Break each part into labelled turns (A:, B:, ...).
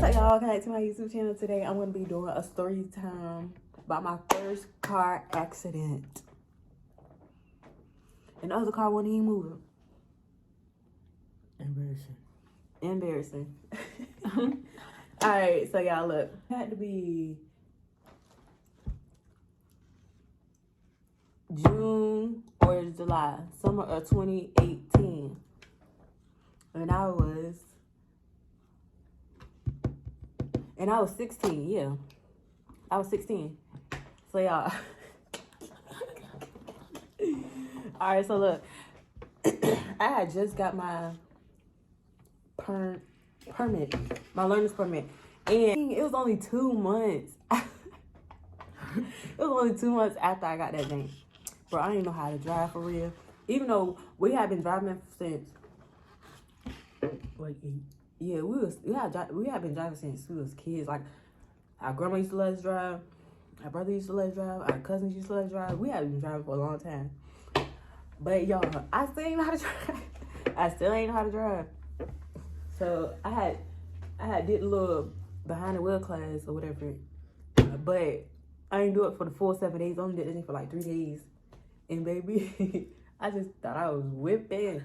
A: What's up, y'all? Welcome back to my YouTube channel. Today I'm going to be doing a story time about my first car accident. And the other car wasn't even moving. Embarrassing. Alright, so y'all look. It had to be June or July, summer of 2018. And I was 16, yeah. I was 16. So y'all. Alright, so look. I had just got my permit, my learner's permit. And it was only 2 months. It was only 2 months after I got that thing. Bro, I didn't know how to drive for real. Even though we had been driving since like 8. Yeah, we had been driving since we was kids. Like, our grandma used to let us drive. Our brother used to let us drive. Our cousins used to let us drive. We had been driving for a long time. But y'all, I still ain't know how to drive. I still ain't know how to drive. So I had did a little behind the wheel class or whatever. But I didn't do it for the full 7 days. I only did it for like 3 days. And baby, I just thought I was whipping.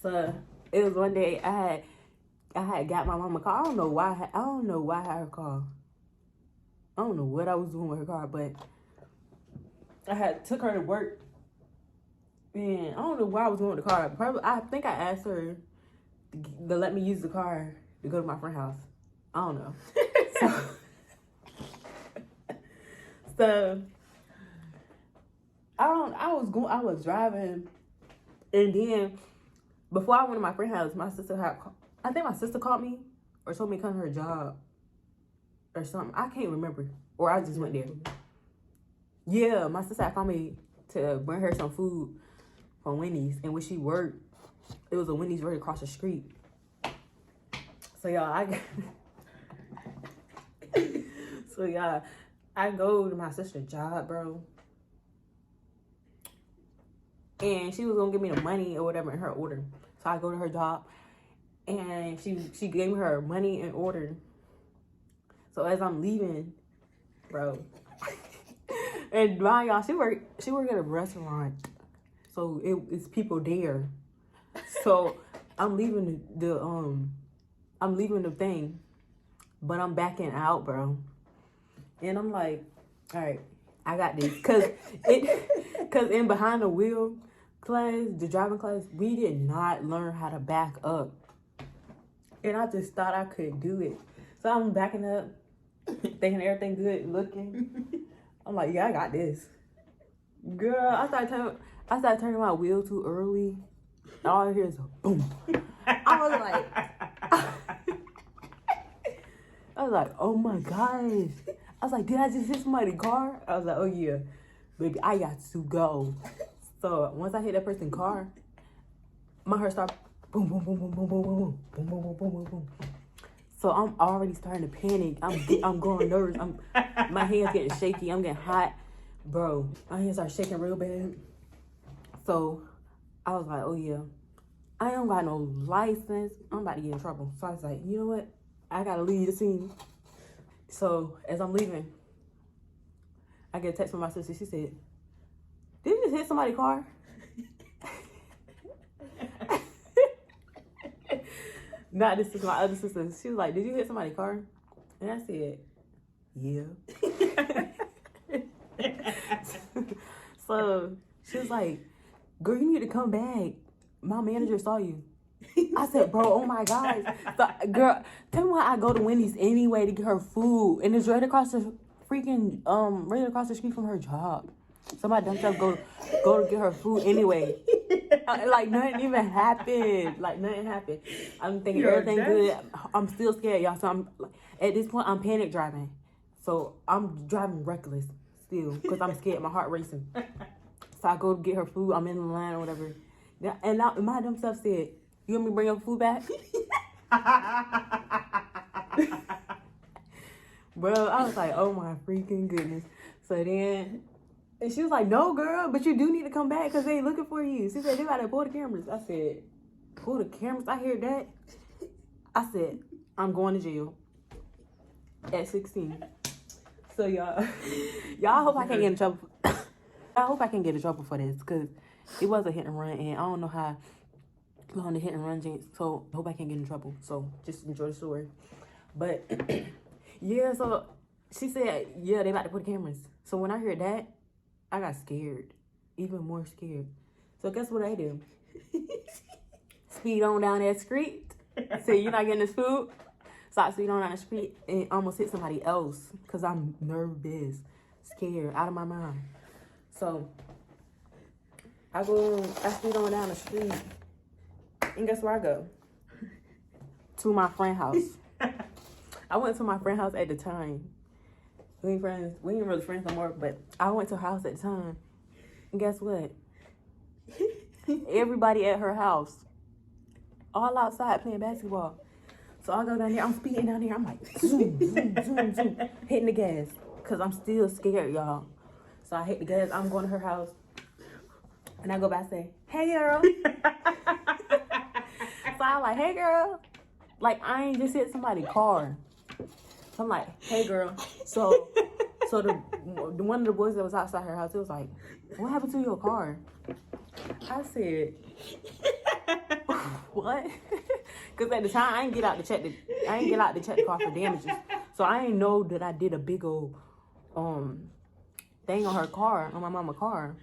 A: So it was one day I had got my mama a car. I don't know why I had her car. I don't know what I was doing with her car, but I had took her to work. And I don't know why I was doing with the car. Probably, I think I asked her to let me use the car to go to my friend's house. I don't know. So I was driving, and then before I went to my friend's house, I think my sister called me or told me to come to her job or something. I can't remember. Or I just went there. Yeah, my sister had called me to bring her some food from Wendy's. And where she worked, it was a Wendy's right across the street. So y'all, I go to my sister's job, bro. And she was gonna give me the money or whatever in her order. So I go to her job, and she gave me her money in order. So as I'm leaving, bro, and mind y'all, she work at a restaurant, so it's people there. So I'm leaving the thing, but I'm backing out, bro. And I'm like, all right, I got this, cause in behind the wheel class, the driving class, we did not learn how to back up. And I just thought I could do it. So I'm backing up, thinking everything good, looking. I'm like, yeah, I got this. Girl, I started turning my wheel too early. All I hear is a boom. I was like, oh my gosh. I was like, did I just hit somebody's car? I was like, oh yeah, baby, I got to go. So once I hit that person's car, my heart started boom, boom, boom, boom, boom, boom, boom, boom, boom, boom, boom, boom, boom. So I'm already starting to panic. I'm going nervous. My hands getting shaky. I'm getting hot, bro. My hands are shaking real bad. So I was like, oh yeah, I don't got no license. I'm about to get in trouble. So I was like, you know what? I gotta leave the scene. So as I'm leaving, I get a text from my sister. She said, did you just hit somebody's car? Not this is my other sister. She was like, did you hit somebody's car? And I said, yeah. So she was like, girl, you need to come back. My manager saw you. I said, bro, oh my gosh. So, girl, tell me why I go to Wendy's anyway to get her food. And it's right across the street from her job. Somebody themselves go to get her food anyway. Like nothing even happened. Like nothing happened. I'm thinking everything good. I'm still scared, y'all. So at this point, I'm panic driving. So I'm driving reckless still because I'm scared. My heart racing. So I go to get her food. I'm in the line or whatever. And now my dumb self said, you want me to bring your food back? Bro, I was like, oh my freaking goodness. So then, and she was like, no, girl, but you do need to come back because they ain't looking for you. She said, they got to pull the cameras. I said, pull the cameras? I hear that. I said, I'm going to jail at 16. So y'all hope I can't get in trouble. I hope I can get in trouble for this because it was a hit and run, and I don't know how long the hit and run jinx. So I hope I can't get in trouble. So just enjoy the story. But yeah, so she said, yeah, they about to put cameras. So when I heard that, I got scared, even more scared. So guess what I do? Speed on down that street. Say you're not getting this food. So I speed on down the street and almost hit somebody else because I'm nervous, scared, out of my mind. So I speed on down the street, and guess where I go? To my friend's house. I went to my friend's house at the time. We ain't really friends no more, but I went to her house at the time. And guess what? Everybody at her house, all outside playing basketball. So I go down there, I'm speeding down there, I'm like, zoom, zoom, zoom, zoom, hitting the gas, because I'm still scared, y'all. So I hit the gas, I'm going to her house, and I go back and say, hey, girl. So I'm like, hey, girl. Like, I ain't just hit somebody's car. So I'm like, hey, girl. So the one of the boys that was outside her house, it was like, what happened to your car? I said, what? Because at the time, I ain't get out to check the car for damages. So I ain't know that I did a big old thing on her car, on my mama's car.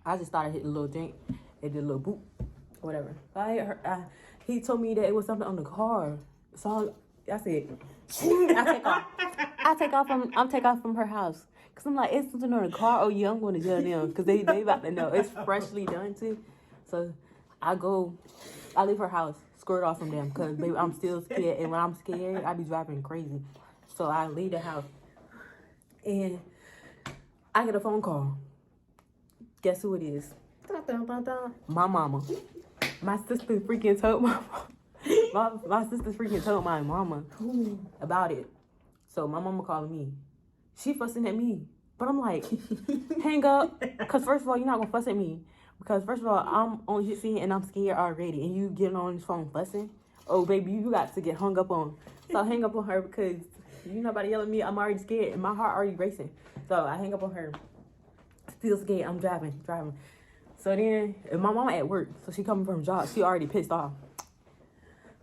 A: I just thought I hit a little dent. It did a little boop, whatever. So I hit her. He told me that it was something on the car. So I said, I take off from her house. Cause I'm like, it's something on the car. Oh yeah, I'm going to jail now. Cause they about to know it's freshly done too. So I leave her house, skirt off from them. Cause baby, I'm still scared. And when I'm scared, I be driving crazy. So I leave the house. And I get a phone call. Guess who it is? My mama. My sister freaking told my sister freaking told my mama about it. So my mama calling me. She fussing at me. But I'm like, hang up. Because first of all, you're not going to fuss at me. Because first of all, I'm on your scene and I'm scared already. And you getting on this phone fussing. Oh, baby, you got to get hung up on. So I hang up on her because you not about to yell at me. I'm already scared. And my heart already racing. So I hang up on her. Still scared. I'm driving. So then, and my mama at work. So she coming from her job. She already pissed off.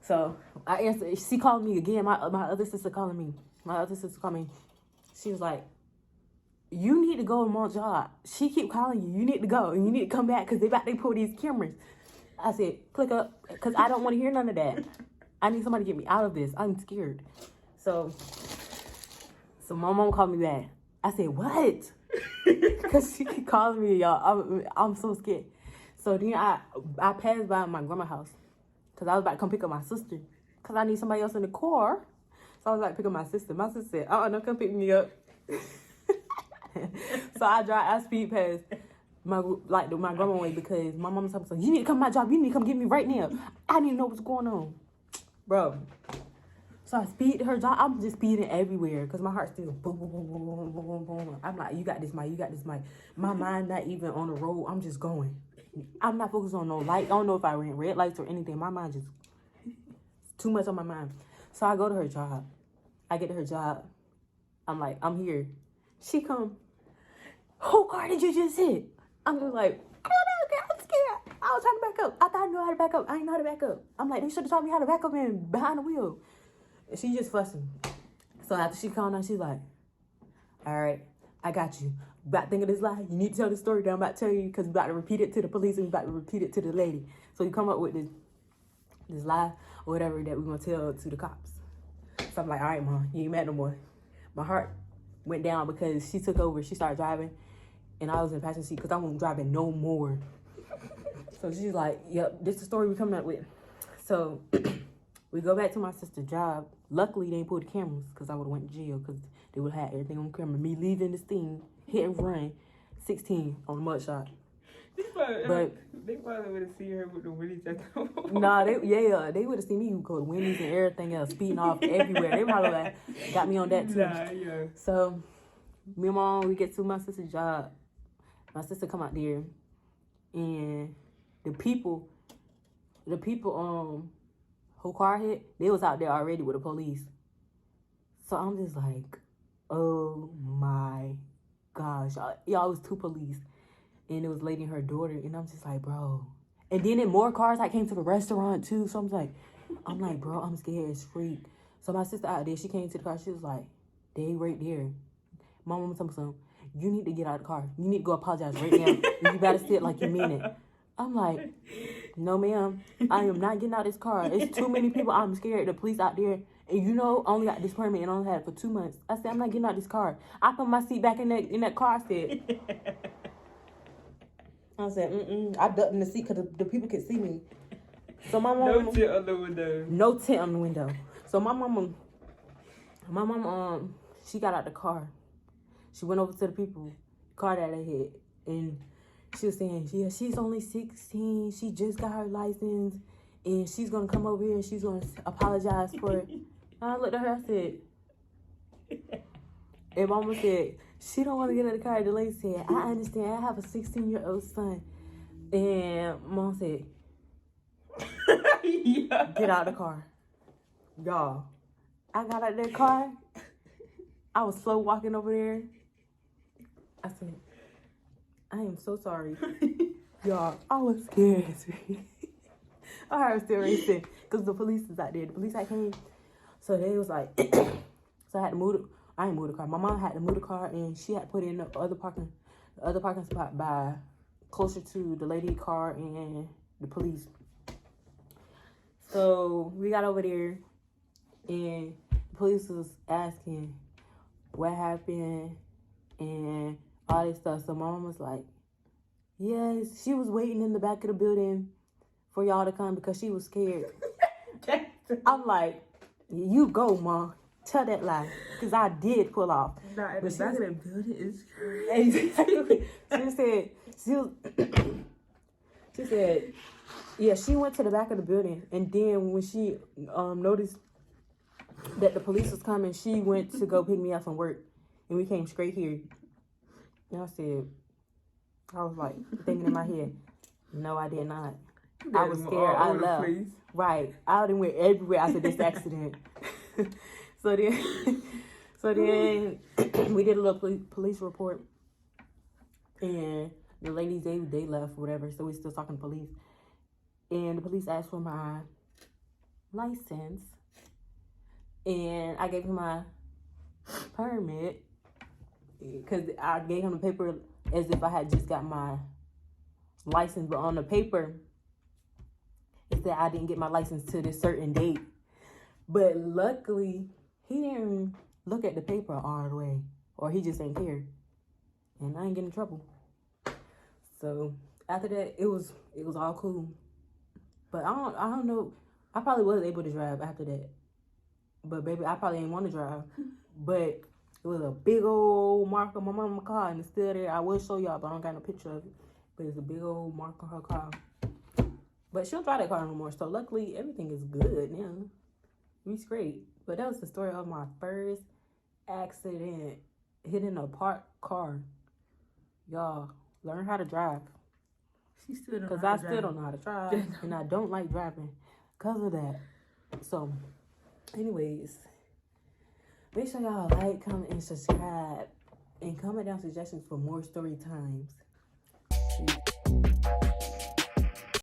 A: So I answered. She called me again. My other sister calling me. She was like, you need to go to my job. She keep calling you. You need to go. And you need to come back because they pull these cameras. I said, click up. Because I don't want to hear none of that. I need somebody to get me out of this. I'm scared. So my mom called me back. I said, what? Because she keep calling me, y'all. I'm so scared. So then I passed by my grandma's house. Because I was about to come pick up my sister. Because I need somebody else in the car. So I was like, pick up my sister. My sister said, no, come pick me up. So I speed past my grandma way because my mom was like, you need to come to my job. You need to come get me right now. I need to know what's going on. Bro. So I speed to her job. I'm just speeding everywhere because my heart's still boom, boom, boom, boom, boom, boom, boom, boom. I'm like, you got this, Mike. You got this, Mike. My mind not even on the road. I'm just going. I'm not focused on no light. I don't know if I ran red lights or anything. My mind just too much on my mind. So I go to her job. I get to her job. I'm like, I'm here. She come. Who car did you just hit? I'm just like, I don't know, girl. I'm scared. I was trying to back up. I thought I knew how to back up. I ain't know how to back up. I'm like, they should have taught me how to back up and behind the wheel. And she just fussing. So after she calmed down, she's like, all right, I got you. About to think of this lie. You need to tell the story that I'm about to tell you because we're about to repeat it to the police and we're about to repeat it to the lady. So you come up with this lie or whatever that we're going to tell to the cops. So I'm like, all right, Mom, you ain't mad no more. My heart went down because she took over. She started driving and I was in the passenger seat because I wasn't driving no more. So she's like, yep, this is the story we're coming up with. So we go back to my sister's job. Luckily, they didn't pull the cameras because I would have went to jail because they would have had everything on camera. Me leaving the scene, hit and run, 16 on the mugshot. But
B: they probably would have seen her with the Winnie jacket.
A: Nah, they would have seen me go to Wendy's and everything else, speeding off everywhere. They probably like, got me on that too.
B: Nah, yeah.
A: So me and Mom, we get to my sister's job. My sister come out there, and the people who who car hit, they was out there already with the police. So I'm just like, oh my gosh. Y'all, it was 2 police. And it was a lady and her daughter. And I'm just like, bro. And then more cars like came to the restaurant too. So I'm like, bro, I'm scared as freak. So my sister out there, she came to the car. She was like, they right there. My mama told me something. You need to get out of the car. You need to go apologize right now. And you gotta sit like you mean it. I'm like, no ma'am. I am not getting out of this car. It's too many people. I'm scared. The police out there. And you know, only got this permit and only had it for 2 months. I said, I'm not getting out of this car. I put my seat back in that car. I said, I ducked in the seat because the people could see me. So my mom.
B: No tint on the window.
A: No tint on the window. So my mama, she got out the car. She went over to the people, car that they hit, and she was saying, yeah, she's only 16. She just got her license, and she's gonna come over here and she's gonna apologize for it. And I looked at her, I said, and mama said, she don't want to get in the car. The lady said, I understand. I have a 16-year-old son. And mom said,
B: Yeah.
A: get out of the car. Y'all, I got out that car. I was slow walking over there. I said, I am so sorry. Y'all, I was scared. I heard still racing because the police is out there. The police that came. So they was like, so I had to move. I ain't moved the car. My mom had to move the car and she had to put it in the other parking spot by closer to the lady car and the police. So we got over there and the police was asking what happened and all this stuff. So my mom was like, yes, she was waiting in the back of the building for y'all to come because she was scared. I'm like, you go, Mom. Tell that lie. Because I did pull off.
B: Nah, in the back of the building is
A: Exactly. She said, yeah, she went to the back of the building. And then when she noticed that the police was coming, she went to go pick me up from work. And we came straight here. And I was like, thinking in my head, no, I did not. I was scared. I left. Right. I done went everywhere after this accident. So then we did a little police report. And the ladies, they left, whatever. So we still talking to police. And the police asked for my license. And I gave him my permit. Because I gave him the paper as if I had just got my license. But on the paper, it said I didn't get my license till this certain date. But luckily, he didn't look at the paper all the way. Or he just didn't care. And I ain't getting in trouble. So after that, it was all cool. But I don't know. I probably was able to drive after that. But baby, I probably ain't want to drive. But it was a big old mark on my mama's car, and it's still there. I will show y'all, but I don't got no picture of it. But it's a big old mark on her car. But she don't drive that car no more. So luckily, everything is good now. It's great. But that was the story of my first accident. Hitting a parked car. Y'all, learn how to drive.
B: She still don't know.
A: Because I still don't know how to drive. And I don't like driving because of that. So, anyways, make sure y'all like, comment, and subscribe. And comment down suggestions for more story times.